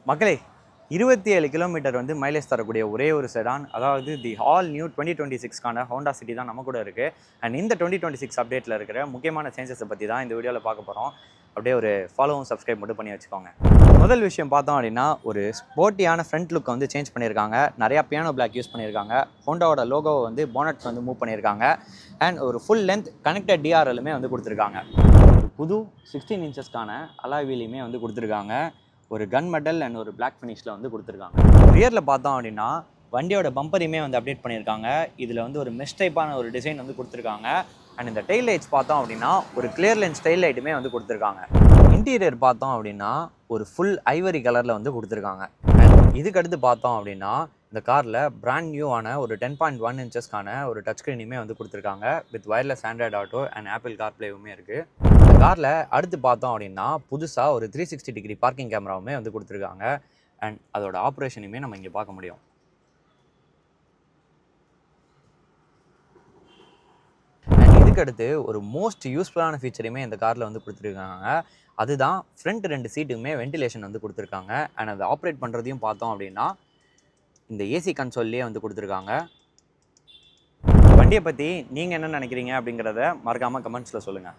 மக்களே 27 கிலோமீட்டர் வந்து மைலேஜ் தரக்கூடிய ஒரே ஒரு செடான், அதாவது தி ஆல் நியூ 2026க்கான ஹோண்டா சிட்டி தான் நம்ம கூட இருக்குது. அண்ட் இந்த 2026 அப்டேட்டில் இருக்கிற முக்கியமான சேஞ்சஸை பற்றி தான் இந்த வீடியோவில் பார்க்க போகிறோம். அப்படியே ஒரு ஃபாலோவும் சப்ஸ்கிரைப் மட்டும் பண்ணி வச்சுக்கோங்க. முதல் விஷயம் பார்த்தோம் அப்படின்னா, ஒரு ஸ்போர்ட்டியான ஃப்ரண்ட் லுக்கை வந்து சேஞ்ச் பண்ணியிருக்காங்க. நிறையா பியானோ பிளாக் யூஸ் பண்ணியிருக்காங்க. ஹோண்டாவோட லோகோவை வந்து போனட் வந்து மூவ் பண்ணியிருக்காங்க. அண்ட் ஒரு ஃபுல் லென்த் கனெக்டட் டிஆர்எல்லுமே வந்து கொடுத்துருக்காங்க. ஒரு புது 16 இன்ச்சஸ்க்கான அலாய் வீலையுமே வந்து கொடுத்துருக்காங்க. ஒரு கன் மெடல் அண்ட் ஒரு பிளாக் ஃபினிஷில் வந்து கொடுத்துருக்காங்க. ரியரில் பார்த்தோம் அப்படின்னா வண்டியோட பம்பரையுமே வந்து அப்டேட் பண்ணியிருக்காங்க. இதில் வந்து ஒரு மெஷ் டைப்பான ஒரு டிசைன் வந்து கொடுத்துருக்காங்க. அண்ட் இந்த டெயில் லைட்ஸ் பார்த்தோம் அப்படின்னா ஒரு கிளியர் லென்ஸ் டெயில் லைட்டுமே வந்து கொடுத்துருக்காங்க. இன்டீரியர் பார்த்தோம் அப்படின்னா ஒரு ஃபுல் ஐவரி கலரில் வந்து கொடுத்துருக்காங்க. அண்ட் இதுக்கடுத்து பார்த்தோம் அப்படின்னா இந்த காரில் பிராண்ட் நியூவான ஒரு 10.1 இன்ச்சஸ்க்கான ஒரு டச் ஸ்க்ரீனுமே வந்து கொடுத்துருக்காங்க. With wireless Android Auto and Apple கார்ப்ளேவுமே இருக்குது. இந்த காரில் அடுத்து பார்த்தோம் அப்படின்னா புதுசாக ஒரு 360 டிகிரி பார்க்கிங் கேமராவுமே வந்து கொடுத்துருக்காங்க. அண்ட் அதோட ஆப்ரேஷனையுமே நம்ம இங்கே பார்க்க முடியும். அண்ட் இதுக்கடுத்து ஒரு மோஸ்ட் யூஸ்ஃபுல்லான ஃபீச்சரையுமே இந்த காரில் வந்து கொடுத்துருக்காங்க. அதுதான் ஃப்ரண்ட் 2 சீட்டுக்குமே வென்டிலேஷன் வந்து கொடுத்துருக்காங்க. அண்ட் அதை ஆப்ரேட் பண்ணுறதையும் பார்த்தோம் அப்படின்னா இந்த ஏசி கன்சோல்லையே வந்து கொடுத்துருக்காங்க. வண்டியை பற்றி நீங்கள் என்ன நினைக்கிறீங்க அப்படிங்கிறத மறக்காமல் கமெண்ட்ஸில் சொல்லுங்கள்.